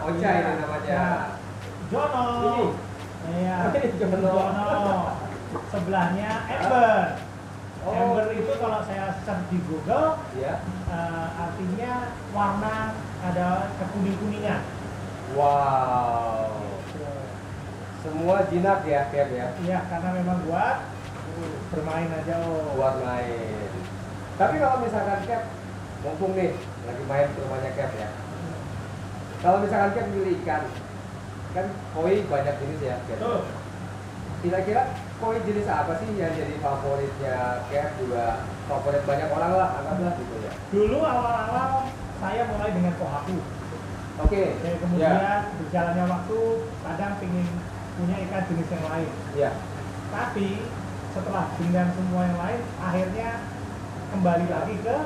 Ocha ini namanya. Jono. Iya. Jono. Sebelahnya Ember. Oh. Ember itu kalau saya search di Google, Iya. artinya warna ada kekuning-kuningan. Wow. Semua jinak ya, Cap ya? Iya, karena memang buat bermain aja. Buat main. Tapi kalau misalkan Cap, mumpung nih lagi main ke rumahnya Cap ya. Kalau misalkan Cap milih ikan, kan koi banyak jenis ya, Cap. Tuh. Kira-kira koi jenis apa sih yang jadi favoritnya Cap, juga favorit banyak orang lah, anggaplah gitu ya. Dulu awal-awal saya mulai dengan kohaku. Oke. Kemudian Ya. berjalannya waktu kadang ingin punya ikan jenis yang lain. Ya. Tapi setelah dengan semua yang lain, akhirnya kembali lagi ke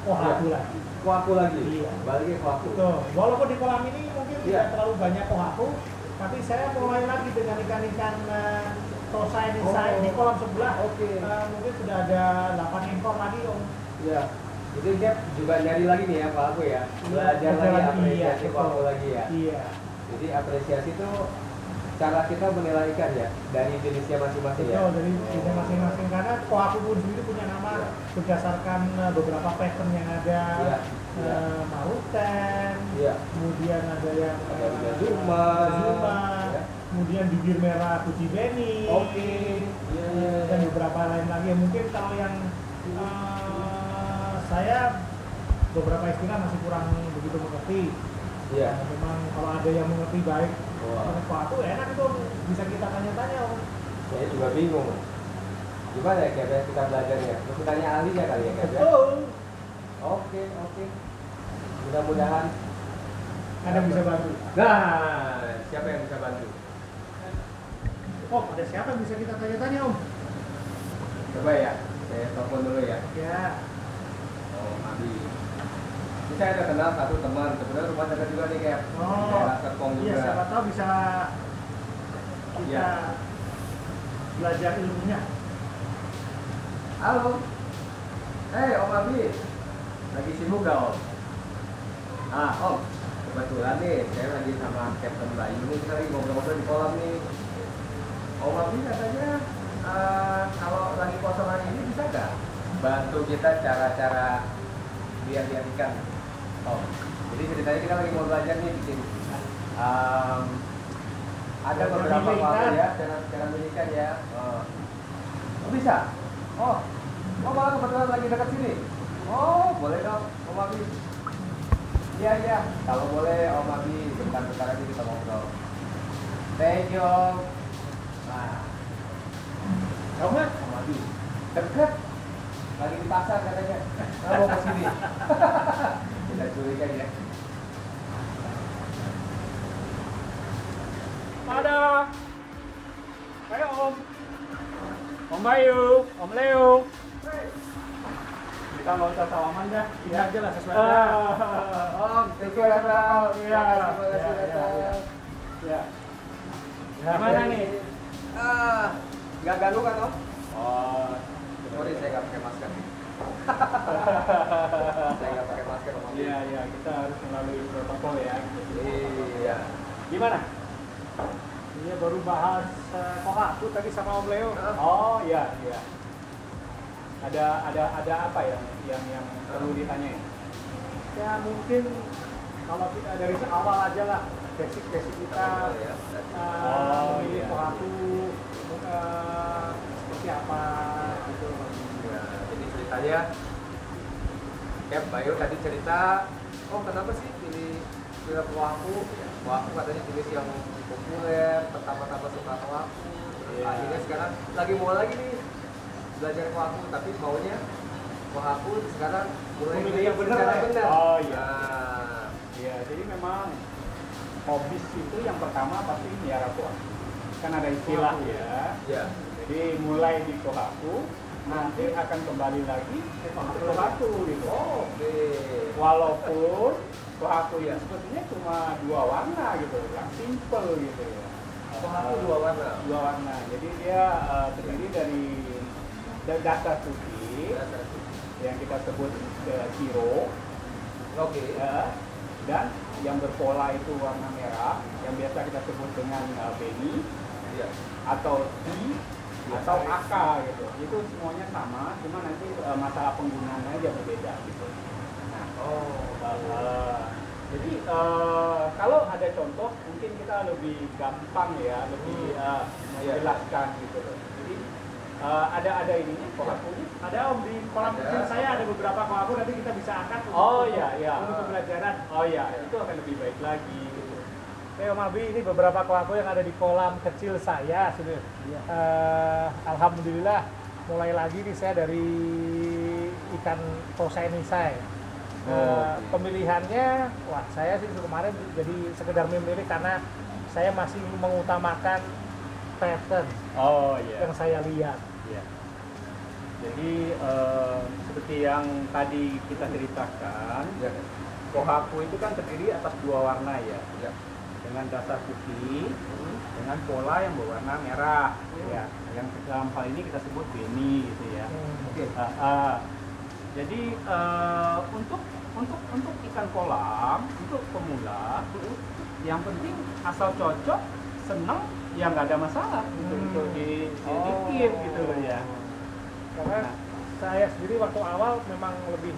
kohaku lagi. Kuaku lagi. Iya. Balik ke kuaku. Tuh, walaupun di kolam ini mungkin Iya. tidak terlalu banyak kohaku, tapi saya mulai lagi dengan ikan-ikan tosa ini saya di kolam sebelah. Oke. Mungkin sudah ada 8 ekor lagi om. Ya. Itu Cap juga nyari lagi nih ya kuaku ya. Belajar lagi apresiasi kuaku lagi ya. Iya. Jadi apresiasi itu cara kita menilai ikan ya dari jenisnya masing-masing ya. Betul, dari jenisnya masing-masing, karena kohaku pun sendiri punya nama Iya. berdasarkan beberapa pattern yang ada. Iya. Maruten, Iya. kemudian ada yang Ada Zuma. Zuma, kemudian bibir merah putih Beni. Oke. Iya. Dan beberapa lain lagi. Mungkin kalau yang saya beberapa istilah masih kurang begitu mengerti. Iya. Memang kalau ada yang mengerti baik, Wah. itu enak itu bisa kita tanya-tanya om. Saya juga bingung. Gimana ya Cap ya kita belajarnya? Mesti tanya ahlinya kali ya Cap ya. Betul. Oke. Mudah-mudahan Ada yang bisa bantu. Nah, siapa yang bisa bantu? Oh, ada siapa yang bisa kita tanya-tanya om? Coba ya, saya telepon dulu ya. Ya. Oh, Abi. Ini saya ada kenal satu teman, kebetulan rumah dekat juga nih Cap. Oh. Daerah Serpong Iya, juga. siapa tahu bisa kita Iya. belajar ilmunya. Halo. Om Abi. Lagi sibuk gak Om? Om, kebetulan nih saya lagi sama Captain Bayu nih, kita lagi ngobrol-ngobrol di kolam nih. Om Abi katanya kalau lagi kosong hari ini bisa gak bantu kita cara-cara biar ikan? Jadi ceritanya kita lagi mau belajar nih bikin ada beberapa hal ya, cara milih ikan ya. Oh bisa? Oh malah kebetulan lagi dekat sini. Oh boleh dong Om Abi. Iya, kalau boleh Om Abi, bentar-bentar lagi kita ngobrol. Thank you Om. Nah, Om Abi, deket. Lagi di pasar katanya. Mau ke sini. Kita curiga ya. Ada. Ayo Om. Om Bayu, Om Leo. Kita nggak usah salaman dah. Ini aja lah sesuai. Om, thank you Natal. Iya. Terima kasih Natal. Ya. Gimana nih? Nggak ganggu kan Om? Oh, Sorry, saya nggak pakai masker. Saya nggak pakai masker Om Abi. iya, kita harus melalui protokol ya. Iya. Gimana? Iya, baru bahas kohaku tadi sama Om Leo. Oh, iya. Ada apa yang perlu ditanyain? Ya mungkin kalau kita dari awal aja lah, basic kita Ya. milih Iya. kohaku seperti apa gitu. Ya, jadi ceritanya Cap Bayu tadi cerita, kenapa sih pilih kuaku? Kuaku katanya jenis yang populer, pertama-tama suka kuaku. Iya. Akhirnya sekarang lagi mau lagi nih belajar kuaku, tapi maunya kuaku sekarang mulai Memilih yang benar secara ya? benar. Oh, iya. Nah, Iya, jadi memang hobis itu yang pertama pasti miara kohaku. Kan ada istilah Kohaku. ya. ya. Jadi mulai di kohaku, nanti akan kembali lagi ke kohaku gitu. Oke. Walaupun kohaku ya sepertinya cuma 2 warna gitu, yang simple gitu ya. Kuaku 2 warna. 2 warna. Jadi dia terdiri dari dasar putih Dasar. yang kita sebut zero. Oke. Ya. Dan yang berpola itu warna merah, yang biasa kita sebut dengan beni, Iya. atau T, atau AK gitu. Itu semuanya sama, cuma nanti masalah penggunaannya aja berbeda gitu. Nah, jadi kalau ada contoh mungkin kita lebih gampang ya, lebih menjelaskan gitu loh. Jadi ada ininya kohakunya. Ada Om di kolam Ada. kecil saya ada beberapa kohaku, nanti kita bisa angkat Oh iya. untuk pembelajaran. Oh iya, itu akan lebih baik lagi gitu. Oke Om Abi, ini beberapa kohaku yang ada di kolam kecil saya sudah. Iya. Alhamdulillah mulai lagi nih saya dari ikan tosai nisai. Oke. Pemilihannya, wah saya sih kemarin jadi sekedar memilih karena saya masih mengutamakan pattern Oh iya. yang saya lihat. Iya. Jadi seperti yang tadi kita ceritakan, Iya. kohaku itu kan terdiri atas dua warna ya, Iya. dengan dasar putih, dengan pola yang berwarna merah. Ya, yang dalam hal ini kita sebut beni gitu ya. Oke. Jadi untuk ikan kolam, untuk pemula, yang penting asal cocok, senang, ya nggak ada masalah gitu, untuk dikip gitu ya. Karena saya sendiri waktu awal memang lebih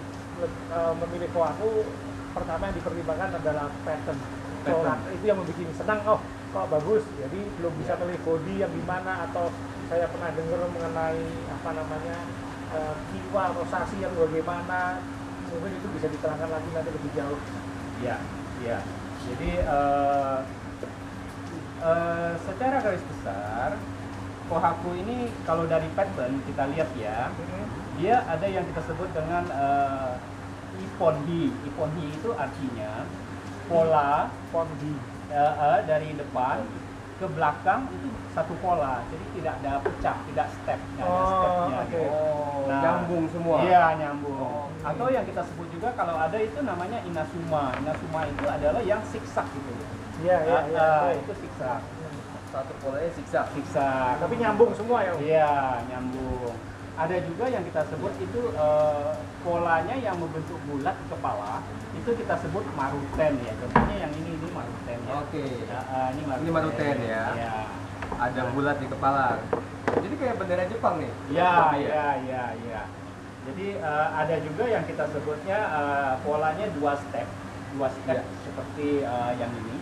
memilih kohaku, pertama yang dipertimbangkan adalah pattern. Corak itu yang membuat senang, oh kok bagus, jadi belum bisa milih body yang gimana, atau saya pernah dengar mengenai apa namanya kiwa atau sasi yang bagaimana, mungkin itu bisa diterangkan lagi nanti lebih jauh. Ya, ya. Jadi secara garis besar, kohaku ini kalau dari pattern kita lihat ya, dia ada yang kita sebut dengan iponhi. Iponhi itu artinya pola Pondi. dari depan ke belakang itu satu pola, jadi tidak ada pecah, tidak step, nggak ada stepnya. oke. Gitu. Nah, Nyambung semua. Iya, nyambung. Oh, Atau yang kita sebut juga kalau ada itu namanya inasuma. Inasuma itu adalah yang zigzag gitu. Iya, iya, iya. Itu zigzag. Satu polanya zigzag. Zigzag. Tapi nyambung semua ya, Om? Iya, nyambung. Ada juga yang kita sebut itu polanya yang membentuk bulat di kepala, itu kita sebut maruten ya. Contohnya yang ini maruten ya. Oke. Ini maruten. Ini maruten ya. Iya. Ada bulat di kepala. Jadi kayak bendera Jepang nih. Ya, Bagi ya. Jadi ada juga yang kita sebutnya polanya dua step Iya. seperti yang ini.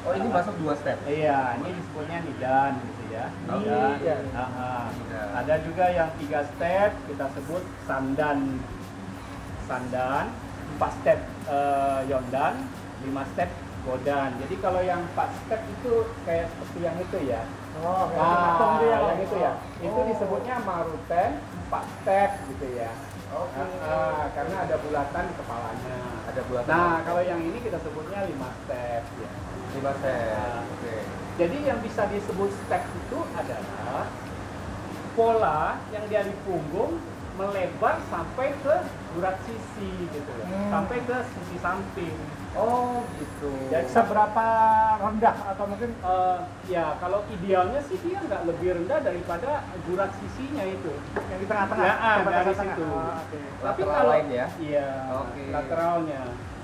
Oh, ini masuk 2 step. Iya, ini disebutnya nidan gitu ya. Nidan. Iya. Nidan. Ada juga yang 3 step kita sebut sandan. 4 step yondan, 5 step godan. Jadi kalau yang 4 step itu kayak seperti yang itu ya. Oh, patung itu ya, yang itu ya. Itu Oh. disebutnya maruten 4 step gitu ya. Oke. Karena ada bulatan di kepalanya. Ada bulatan. Nah, kalau yang ini kita sebutnya 5 step ya. 5 step. Oke. Jadi yang bisa disebut step itu adalah pola yang dia di punggung melebar sampai ke urat sisi gitu loh. Sampai ke sisi samping. Oh, gitu. Jadi Seberapa rendah atau mungkin ya kalau idealnya sih dia nggak lebih rendah daripada urat sisinya itu. yang di tengah-tengah? Ya, Perbatasan dari tengah. situ. Oke. Tapi Lateral kalau line ya? Iya, Oke. lateralnya.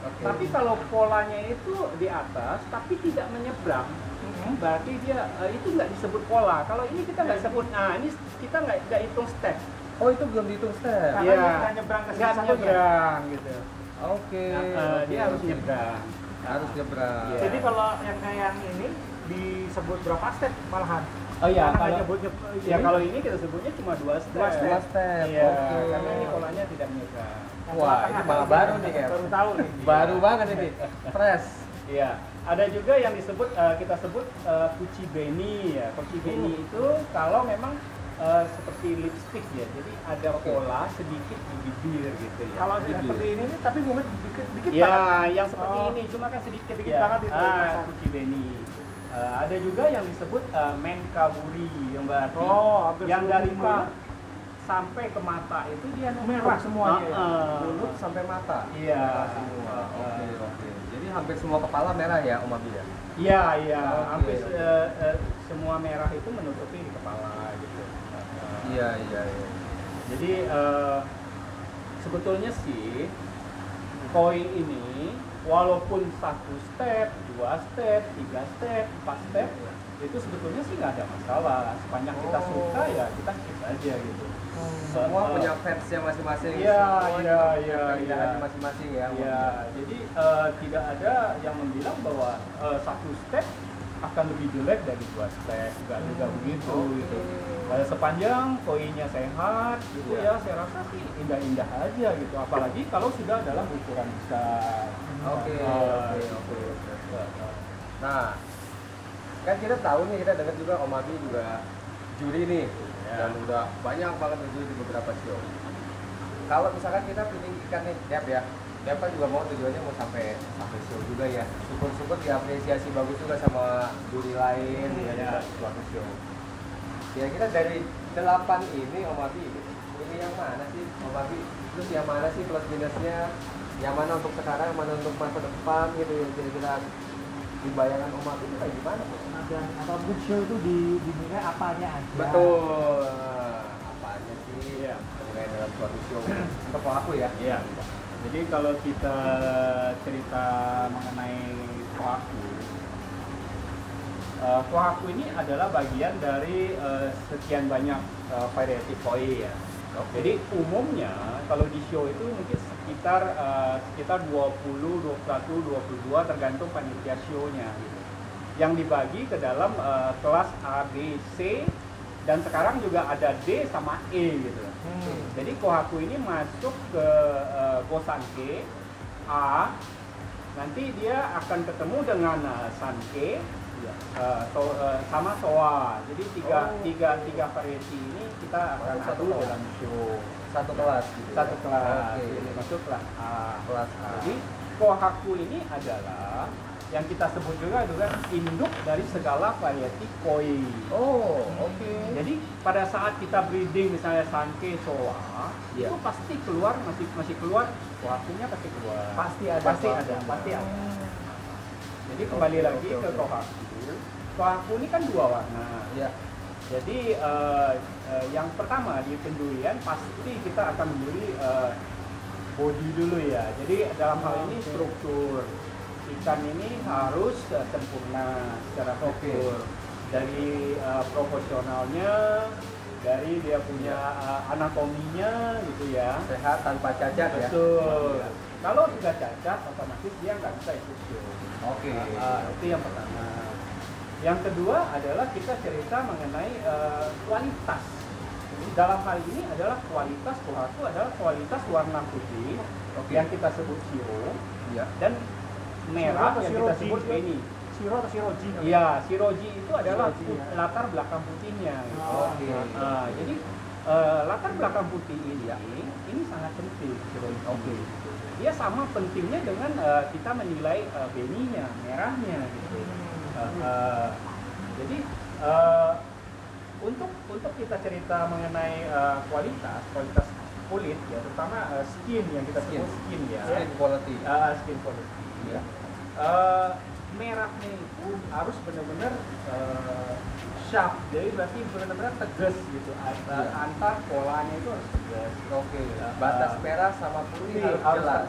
Oke. Tapi kalau polanya itu di atas tapi tidak menyeberang, berarti dia itu nggak disebut pola. Kalau ini kita nggak sebut, nah ini kita nggak hitung step. Oh, itu belum dihitung step. Karena Iya. dia nggak nyebrang ke sisi Nggak satunya. nyebrang gitu. Oke. Dia harus nyebrang. Harus nyebrang. Iya. Jadi kalau yang kayak yang ini disebut berapa step malahan? Oh iya, Karena kalau nyebut ya kalau ini kita sebutnya cuma 2 step. 2 step. 2 step. Iya, Oke. karena ini polanya tidak menyeberang. Wah, ini malah baru nih, Cap. Baru tahu nih. Baru banget ini. Fresh. Iya, ada juga yang disebut kita sebut kuchibeni ya. Kuchibeni itu kalau memang seperti lipstick ya, jadi ada pola sedikit di bibir gitu ya. Kalau seperti ini nih, tapi mungkin dikit Ya, banget. yang seperti Oh. ini, cuma kan sedikit Sedikit banget itu. kuchibeni. Ada juga yang disebut menkaburi, yang berarti Oh, hampir yang seluruh dari muka. mulut sampai ke mata itu dia Merah semuanya ya? Mulut sampai mata. Iya. Merah semua. Oke. Jadi hampir semua kepala merah ya, Om Abi ya? Iya, Oke, hampir oke. semua merah itu menutupi di kepala gitu. Iya. Jadi sebetulnya sih koin ini walaupun 1 step, 2 step, 3 step, 4 step, itu sebetulnya sih nggak ada masalah. Sepanjang kita suka ya kita skip aja gitu. Semua punya fansnya masing-masing. Iya, Semua iya, punya iya, keindahannya iya. masing-masing ya. Ya, jadi tidak ada yang membilang bahwa 1 step akan lebih jelek dari 2 step, nggak juga begitu gitu. Sepanjang koinnya sehat, gitu Iya. ya, saya rasa sih indah-indah aja gitu. Apalagi kalau sudah dalam ukuran besar. Oke, Nah, oke, gitu. oke. Nah, kan kita tahu nih, kita dengar juga Om Abi juga juri nih, Ya. dan udah banyak banget juri di beberapa show. Kalau misalkan kita pilih ikan nih, Dep kan juga mau tujuannya mau sampai show juga ya. Syukur-syukur diapresiasi bagus juga sama juri lain ya di suatu show. Kira-kira dari 8 ini Om Abi, ini yang mana sih Om Abi? Terus yang mana sih plus minusnya? Yang mana untuk sekarang, yang mana untuk masa depan gitu, yang kira-kira di bayangan Om Abi itu kayak gimana? Dan atau good show itu dinilai apanya aja. Betul. Apanya sih? Iya. Penilaian dalam suatu show untuk pelaku ya? Iya. Jadi kalau kita cerita mengenai Kohaku ini adalah bagian dari sekian banyak variety koi ya. Jadi umumnya kalau di show itu mungkin sekitar 20, 21, 22 tergantung panitia show-nya gitu. Yang dibagi ke dalam kelas A, B, C, dan sekarang juga ada D sama E gitu. Jadi Kohaku ini masuk ke Gosanke A, nanti dia akan ketemu dengan Sanke sama Soa. Jadi tiga variety ini kita akan Satu adu kelas. dalam show. Satu kelas gitu. Satu kelas. Oke. Jadi masuk kelas A. Kelas A. Jadi Kohaku ini adalah yang kita sebut juga induk dari segala variety koi. Oh, oke. Jadi pada saat kita breeding misalnya Sanke, Soa, Iya. itu pasti keluar masih keluar, Kohakunya pasti keluar. Pasti ada. Pasti ada. Jadi kembali Oke, lagi oke, ke oke. Kohaku. Kohaku ini kan 2 warna. Iya. Jadi yang pertama di pendurian pasti kita akan membeli body dulu ya. Jadi dalam hal ini struktur ikan ini harus sempurna secara struktur. Dari proporsionalnya, dari dia punya anatominya gitu ya. Sehat tanpa cacat ya. Betul. Kalau sudah cacat, otomatis dia nggak bisa ikut show. Oke. Itu yang pertama. Yang kedua adalah kita cerita mengenai kualitas. Dalam hal ini adalah kualitas Kohaku adalah kualitas warna putih Oke. yang kita sebut shiro Iya. dan merah Shiro atau yang kita shiroji? sebut beni. Shiro atau shiroji? Iya, shiroji itu adalah Shiroji, ya. latar belakang putihnya. Oke. Jadi latar belakang putih ini sangat penting shiroji. Oke. Dia sama pentingnya dengan kita menilai beninya, merahnya gitu. Jadi untuk kita cerita mengenai kualitas kulit ya, terutama skin yang kita sebut skin ya, Skin quality. skin quality. Iya. Merahnya itu harus benar-benar sharp, jadi berarti benar-benar tegas gitu. Antar polanya itu harus tegas. Oke. Batas merah sama putih harus jelas.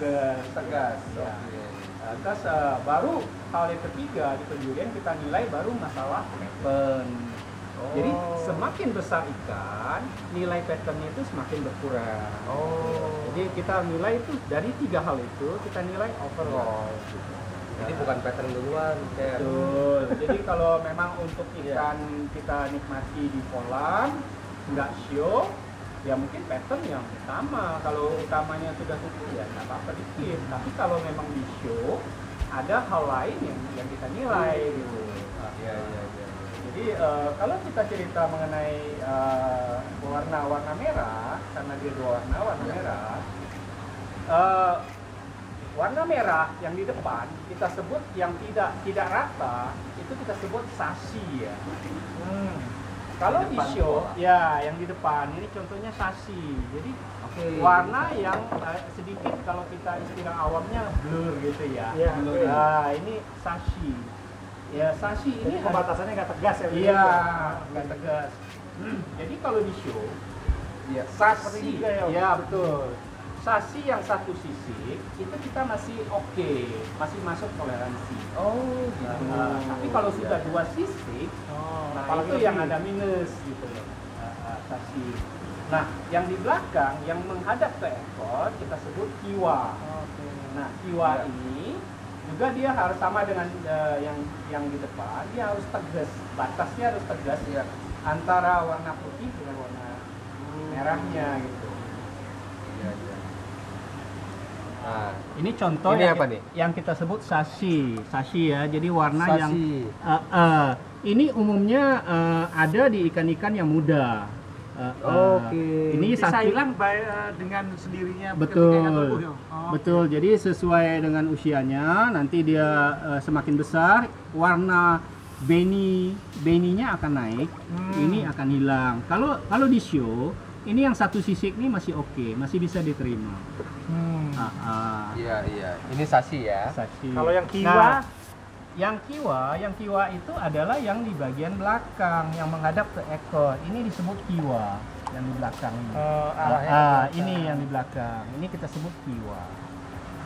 tegas. Ya. Oke. Terus baru hal yang ketiga di pendurian kita nilai baru masalah pattern. Jadi semakin besar ikan, nilai patternnya itu semakin berkurang. Jadi kita nilai itu dari 3 hal itu kita nilai overall. Gitu. Jadi bukan pattern duluan, Cer. Betul. Jadi kalau memang untuk ikan kita nikmati di kolam, nggak show, ya mungkin pattern yang utama. Kalau utamanya sudah cukup ya nggak apa-apa dikit. Tapi kalau memang di show, ada hal lain yang kita nilai gitu. Iya. Jadi kalau kita cerita mengenai warna merah, karena dia 2 warna merah. Warna merah yang di depan kita sebut yang tidak rata itu kita sebut sashi ya. Kalau di depan show pola. ya yang di depan ini contohnya sashi. Jadi warna yang sedikit kalau kita istilah awamnya blur gitu ya. Iya, Blur. Nah, ini sashi. Ya sashi ini Ini pembatasannya nggak tegas ya? iya nggak tegas. Jadi kalau di show Iya. sashi Seperti juga ya, ya betul. Sasi yang satu sisik itu kita masih oke, masih masuk toleransi. Oh, gitu. Tapi kalau sudah dua sisik, nah itu yang ada minus gitu loh. Sasi. Nah, yang di belakang yang menghadap ke ekor kita sebut kiwa. Nah, kiwa ini juga dia harus sama dengan yang di depan, dia harus tegas, batasnya harus tegas ya antara warna putih dengan warna merahnya gitu. Iya, iya. Nah, Ini contoh ini yang, apa nih? yang kita sebut sashi ya. Jadi warna yang Sashi. ini umumnya ada di ikan-ikan yang muda. Oke. Ini Bisa satu hilang dengan sendirinya. betul, ketika tumbuh, ya? betul. Jadi sesuai dengan usianya, nanti dia semakin besar, warna beninya akan naik, ini akan hilang. Kalau di show, ini yang satu sisik ini masih oke, masih bisa diterima. Iya, iya. Ini Sashi ya. Sashi. Kalau yang kiwa, Nah, yang kiwa itu adalah yang di bagian belakang yang menghadap ke ekor. Ini disebut kiwa yang di belakang ini. arahnya ke belakang. Ini yang di belakang. Ini kita sebut kiwa.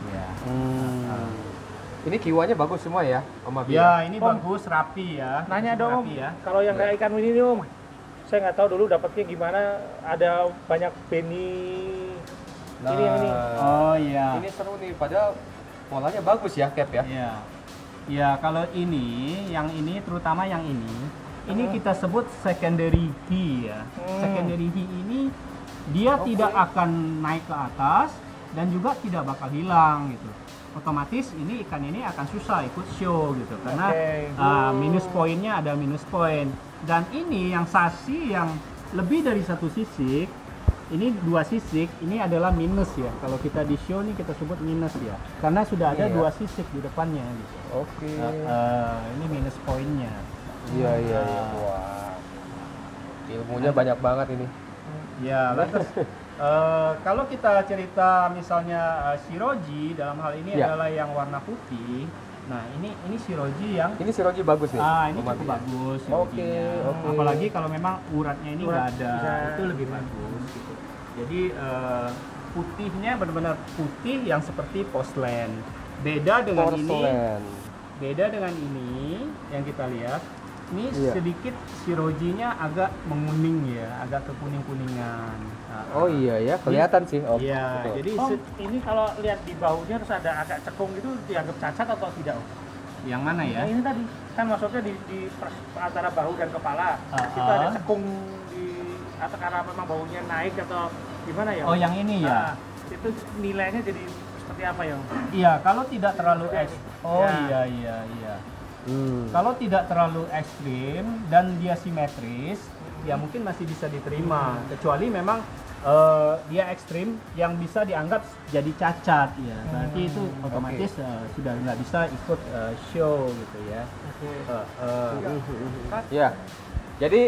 Ya. Ini kiwanya bagus semua ya, Om Abi. Ya, ini bagus, rapi ya. nanya Cukup dong Om, rapi ya. kalau yang kayak ikan ini nih Om, saya nggak tahu dulu dapatnya gimana, ada banyak beni. Nah, Ini yang ini. Oh iya. Ini seru nih, padahal polanya bagus ya, Cap ya. Iya. Ya, kalau yang ini terutama yang ini kita sebut secondary he ya. Secondary he ini dia tidak akan naik ke atas dan juga tidak bakal hilang gitu. Otomatis ini ikan ini akan susah ikut show gitu karena minus poinnya ada minus poin. Dan ini yang sashi yang lebih dari satu sisik, ini dua sisik, ini adalah minus ya. Kalau kita di show nih kita sebut minus ya, karena sudah ada Iya. dua sisik di depannya gitu. Oke. Ini minus poinnya. Iya, iya, iya. Wah. Ilmunya banyak banget ini. Ya, lantas kalau kita cerita misalnya shiroji dalam hal ini Ya. adalah yang warna putih. Nah, ini shiroji yang Ini si Roji bagus nih. ini Om cukup Abi ya? bagus Oke, shirojinya. oke. Apalagi kalau memang uratnya ini nggak Urat ada, bisa- itu lebih bagus gitu. Jadi putihnya benar-benar putih yang seperti porcelain. Beda dengan ini. Porcelain. Beda dengan ini yang kita lihat, ini Iya. sedikit shirojinya agak menguning ya, agak kekuning-kuningan. Nah, Oh iya ya, kelihatan sih. Oh, Iya, betul. jadi Om, ini kalau lihat di bahunya terus ada agak cekung itu dianggap cacat atau tidak Om? yang mana ya? Nah ini tadi, kan maksudnya di antara bahu dan kepala, itu ada cekung di atau karena memang baunya naik atau gimana ya Om? Oh, yang ini ya? Nah, itu nilainya jadi seperti apa ya Om? Iya, kalau tidak terlalu Oh Ya. iya. Kalau tidak terlalu ekstrim dan dia simetris, ya mungkin masih bisa diterima. Kecuali memang dia ekstrim yang bisa dianggap jadi cacat ya. Berarti itu otomatis sudah nggak bisa ikut show gitu ya. Ya. Jadi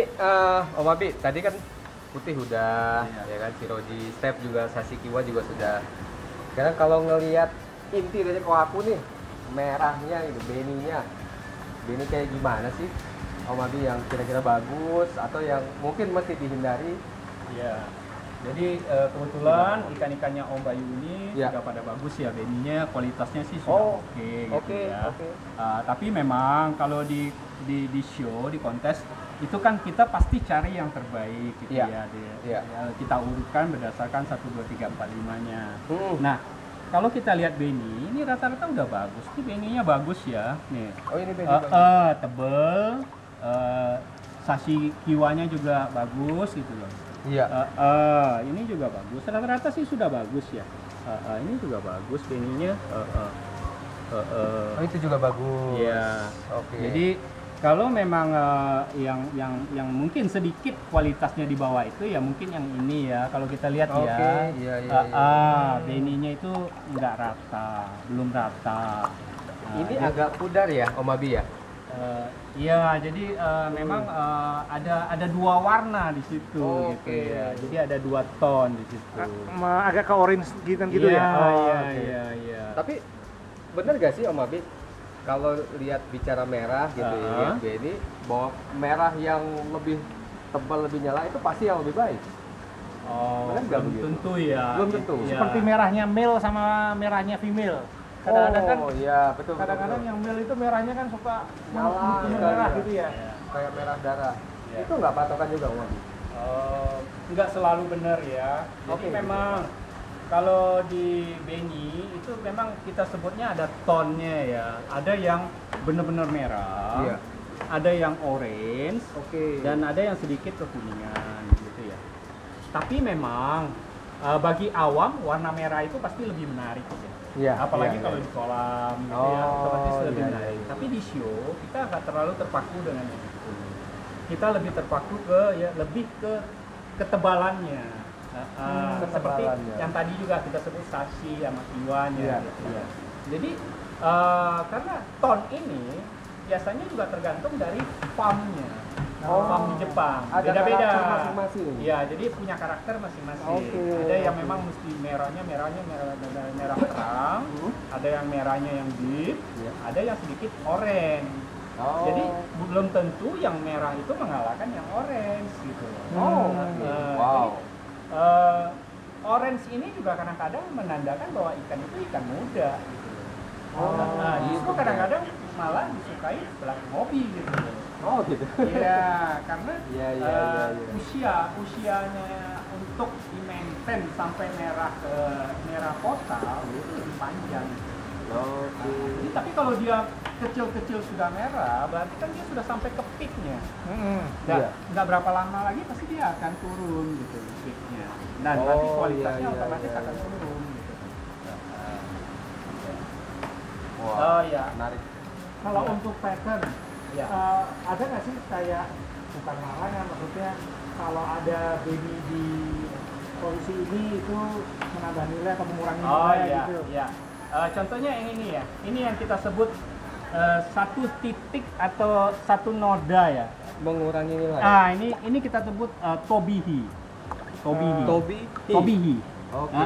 Om Abi tadi kan putih udah, Iya. ya kan, si Roji step juga, Sashi Kiwa juga sudah. Sekarang kalau ngelihat inti dari koaku nih, merahnya itu, beninya. Beni kayak gimana sih Om Abi yang kira-kira bagus atau yang mungkin mesti dihindari? Iya. Jadi kebetulan ikan-ikannya Om Bayu ini Ya. sudah pada bagus ya, beninya kualitasnya sih sudah oke gitu Oke, ya. oke. Tapi memang kalau di show, di kontes itu kan kita pasti cari yang terbaik gitu Iya. ya. Iya. Kita urutkan berdasarkan 1 2 3 4 5-nya. Hmm. Nah, kalau kita lihat beni, ini rata-rata udah bagus. Ini beninya bagus ya. Nih. Oh ini beni bagus. Tebel, sashi kiwanya juga bagus gitu loh. Iya. Ini juga bagus. Rata-rata sih sudah bagus ya. Ini juga bagus beninya. Oh itu juga bagus. Iya. Oke. Jadi kalau memang yang mungkin sedikit kualitasnya di bawah itu ya mungkin yang ini ya. Kalau kita lihat Oke, ya. iya, iya. Beninya itu nggak rata, belum rata. Ini agak pudar ya Om Abi ya? Iya, jadi memang ada dua warna di situ Oh, gitu oke. ya. Jadi ada 2 ton di situ. Agak ke orange gitu Iya, ya? iya, oke. iya. Tapi bener gak sih Om Abi kalau lihat bicara merah gitu ya, lihat beni bahwa merah yang lebih tebal, lebih nyala itu pasti yang lebih baik? Oh, Benar nggak belum begitu? tentu ya. Belum tentu. Ya. Seperti merahnya male sama merahnya female. Kadang-kadang kan Oh iya, betul. kadang-kadang yang male itu merahnya kan suka Nyala merah sekali, gitu ya. Ya. kayak merah darah. Ya. Itu nggak patokan juga, Om? Nggak selalu benar ya. Jadi Oke, memang kalau di benyi itu memang kita sebutnya ada tonnya ya. Ada yang benar-benar merah, Iya. ada yang orange, Oke. dan ada yang sedikit kekuningan gitu ya. Tapi memang bagi awam warna merah itu pasti lebih menarik ya. Iya, Apalagi iya, kalau iya. di kolam gitu ya, Oh, otomatis lebih iya, menarik. iya. Tapi di show kita nggak terlalu terpaku dengan itu. Kita lebih terpaku ke ya lebih ke ketebalannya. Seperti Ketebalannya. yang tadi juga kita sebut sashi sama iwanya Iya, gitu iya. ya. Jadi karena ton ini biasanya juga tergantung dari farmnya. Oh. Farm di Jepang Ada beda-beda. karakter masing-masing. Iya, jadi punya karakter masing-masing. Oke, Ada yang oke. memang mesti merah terang, ada yang merahnya yang deep, Iya. ada yang sedikit orange. Oh. Jadi belum tentu yang merah itu mengalahkan yang orange gitu. Oh, Hmm. oke. Eh, Wow. jadi, orange ini juga kadang-kadang menandakan bahwa ikan itu ikan muda. Gitu. Oh, Nah, justru gitu. kadang-kadang malah disukai black mobi gitu. Oh, gitu. Iya, karena Iya, iya, usianya untuk di-maintain sampai merah ke merah total itu lebih panjang. Oke. Jadi tapi kalau dia kecil-kecil sudah merah, berarti kan dia sudah sampai ke peaknya. Iya. Nggak berapa lama lagi pasti dia akan turun gitu peaknya. Dan nanti Oh, kualitasnya iya, iya, otomatis iya, akan iya. turun gitu. Wah, Oh, iya. menarik. Kalau Iya. untuk pattern, Ya. ada nggak sih kayak bukan larangan, maksudnya kalau ada baby di posisi ini itu menambah nilai atau mengurangi Oh nilai iya, gitu? iya. Contohnya yang ini ya. Ini yang kita sebut satu titik atau satu noda ya. Mengurangi nilai. Ini kita sebut tobihi. Tobihi. Tobi. Tobihi. Oke.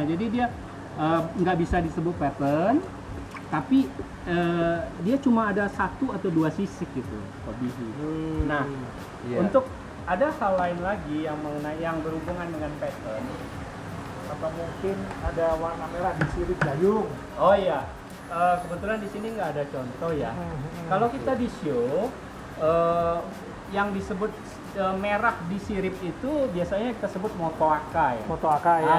Jadi dia nggak bisa disebut pattern, tapi dia cuma ada satu atau dua sisik gitu, tobihi. Nah, Iya. untuk ada hal lain lagi yang mengenai yang berhubungan dengan pattern. Atau mungkin ada warna merah di sirip gayung. Oh iya, kebetulan di sini nggak ada contoh ya. Kalau kita di show, yang disebut merah di sirip itu biasanya kita sebut motoaka ya. Foto AK ya.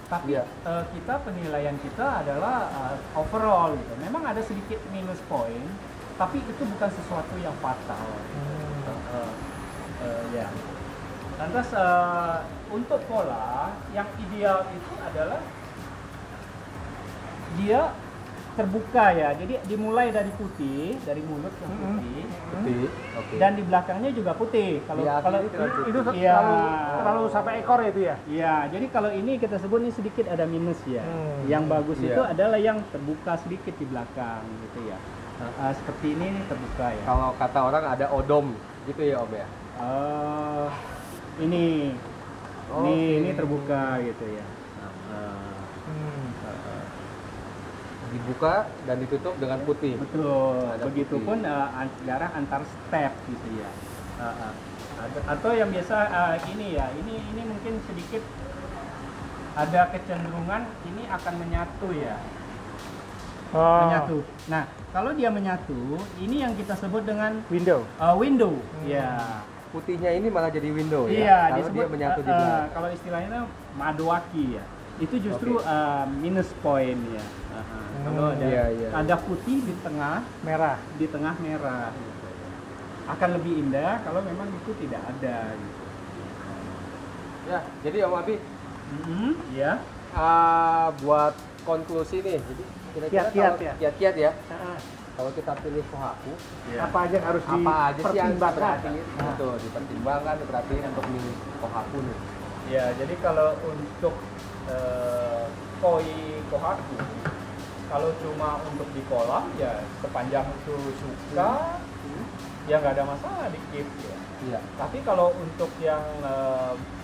Tapi Iya. kita penilaian kita adalah overall gitu. Memang ada sedikit minus poin, tapi itu bukan sesuatu yang fatal. Ya. Lantas untuk pola yang ideal itu adalah dia terbuka ya. Jadi dimulai dari putih, dari mulut yang putih, Putih. Oke. dan di belakangnya juga putih. Kalau Di kalau akhirnya juga Itu Iya. terlalu sampai ekor itu ya? Iya, jadi kalau ini kita sebut ini sedikit ada minus ya. Yang bagus Iya. itu adalah yang terbuka sedikit di belakang gitu ya. Seperti ini terbuka ya. Kalau kata orang ada odom gitu ya, Om ya. Ini Oke. ini terbuka gitu ya. Dibuka dan ditutup dengan putih. Betul. Ada Begitupun jarak antar step gitu ya. Atau yang biasa ini ya. Ini mungkin sedikit ada kecenderungan ini akan menyatu ya. Menyatu. Nah, kalau dia menyatu, ini yang kita sebut dengan Window. window. Ya. Putihnya ini malah jadi window Iya, ya. Kalau disebut dia menyatu di belakang. kalau istilahnya madoaki ya. Itu justru minus point ya. Kalau ada iya, iya. ada putih di tengah Merah. merah gitu. Akan lebih indah kalau memang itu tidak ada gitu. Ya, jadi Om Abi Ya. buat konklusi nih. Jadi kira-kira Kiat-kiat kalau ya? kiat-kiat ya. Kalau kita pilih kohaku, Apa aja yang harus apa aja sih yang dipertimbangkan? diperhatiin? Betul, dipertimbangkan, diperhatiin untuk milih kohaku nih. Ya, jadi kalau untuk koi kohaku, kalau cuma untuk di kolam ya sepanjang itu suka, ya nggak ada masalah di keep ya. Iya. Tapi kalau untuk yang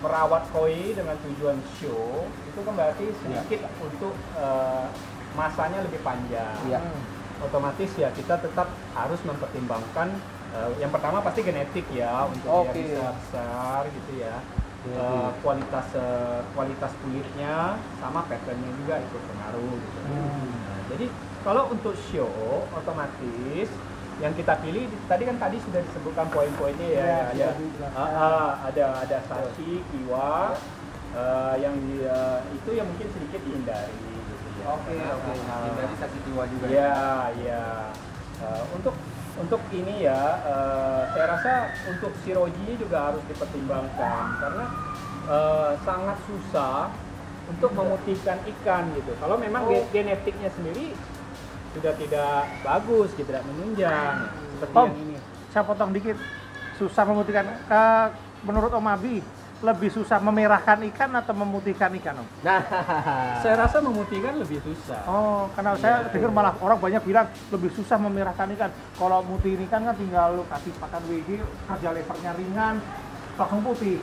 merawat koi dengan tujuan show, itu kan berarti sedikit untuk masanya lebih panjang. Iya. Otomatis ya kita tetap harus mempertimbangkan yang pertama pasti genetik ya untuk Oke. dia bisa besar gitu ya. kualitas kulitnya sama patternnya juga ikut pengaruh gitu. Nah, jadi kalau untuk show otomatis yang kita pilih tadi sudah disebutkan poin-poinnya ya, ada sashi, kiwa, yang itu yang mungkin sedikit dihindari gitu ya. Oke. Hindari sashi kiwa juga. Ya. Untuk ini ya, saya rasa untuk shiroji juga harus dipertimbangkan karena sangat susah untuk memutihkan ikan gitu. Kalau memang genetiknya sendiri sudah tidak bagus, tidak menunjang seperti Om, yang ini. saya potong dikit. Susah memutihkan. Menurut Om Abi, lebih susah memerahkan ikan atau memutihkan ikan, Om? Nah, Saya rasa memutihkan lebih susah. Oh, karena saya dengar malah orang banyak bilang lebih susah memerahkan ikan. Kalau mutihin ikan kan tinggal lu kasih pakan WG, kerja levernya ringan, langsung putih.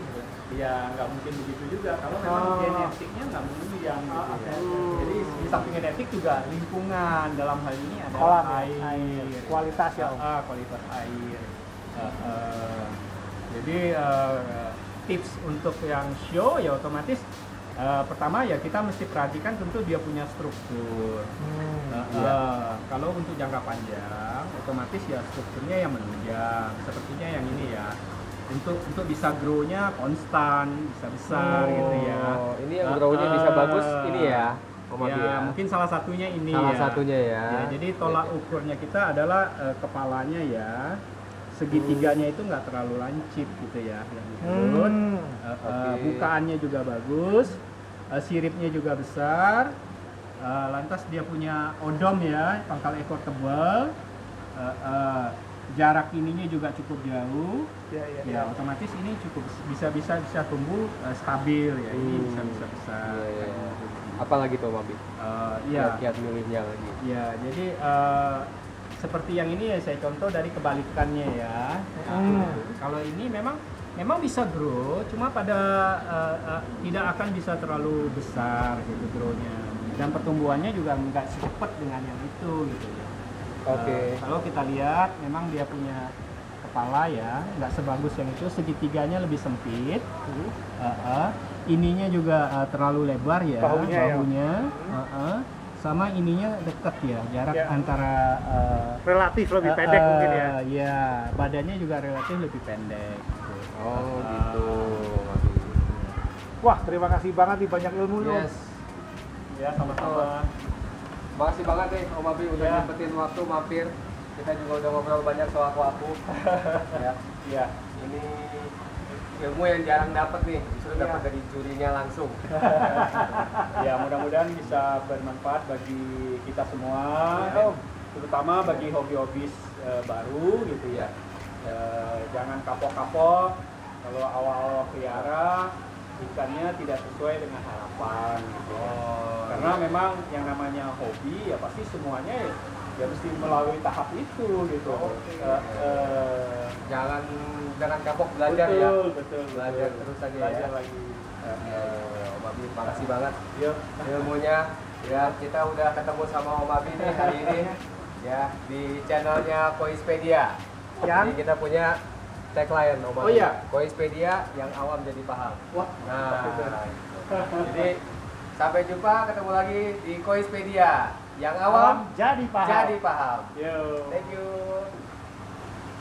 Ya nggak mungkin begitu juga kalau memang genetiknya nggak menunjang gitu ya. Jadi di samping genetik juga lingkungan dalam hal ini adalah Kolam, air, kualitas ya, Om. Kualitas air. Jadi tips untuk yang show ya otomatis pertama ya kita mesti perhatikan tentu dia punya struktur. Kalau untuk jangka panjang otomatis ya strukturnya yang menunjang sepertinya yang ini ya. Untuk bisa grow-nya konstan, bisa besar gitu ya. Ini yang grow-nya bisa bagus ini ya. Om Abi ya. Mungkin salah satunya ini Salah ya. satunya ya. Jadi tolak ukurnya kita adalah kepalanya ya. Segitiganya itu nggak terlalu lancip gitu ya, yang diturun. Bukaannya juga bagus, siripnya juga besar. Lantas dia punya odom ya, pangkal ekor tebal. Jarak ininya juga cukup jauh. Ya, otomatis ini cukup bisa tumbuh stabil ya. Ini bisa besar. Apalagi tuh Om Abi? Kiat milihnya lagi. Ya, jadi seperti yang ini ya saya contoh dari kebalikannya ya. Kalau ini memang bisa grow, cuma pada tidak akan bisa terlalu besar gitu grow-nya. Dan pertumbuhannya juga nggak cepat dengan yang itu gitu ya. Kalau kita lihat memang dia punya kepala ya, nggak sebagus yang itu, segitiganya lebih sempit. Ininya juga terlalu lebar ya, bahunya. Sama ininya dekat ya, jarak antara relatif lebih pendek mungkin ya. Ya, badannya juga relatif lebih pendek. Gitu. Gitu. Wah, terima kasih banget nih, banyak ilmu lu. Yes. Ya, sama-sama. Makasih banget nih Om Abi udah nyempetin waktu mampir. Kita juga udah ngobrol banyak soal aku. Ya. Ini ilmu yang jarang dapat nih, justru dapat dari jurinya langsung. Ya, mudah-mudahan bisa bermanfaat bagi kita semua, terutama bagi hobi-hobis baru gitu ya. Jangan kapok-kapok kalau awal-awal pelihara ikannya tidak sesuai dengan harapan gitu. Karena memang yang namanya hobi ya pasti semuanya ya mesti melalui tahap itu gitu. Jangan kapok belajar ya. Betul. Belajar terus aja belajar ya. lagi. Om Abi, makasih banget Yuk. ilmunya. Ya, kita udah ketemu sama Om Abi nih hari ini ya di channelnya Koispedia. Jadi kita punya tagline Om Abi. Oh iya. Koispedia yang awam jadi paham. Wah. Jadi sampai jumpa, ketemu lagi di Koispedia yang awam Jadi paham. jadi paham. Yo. Thank you.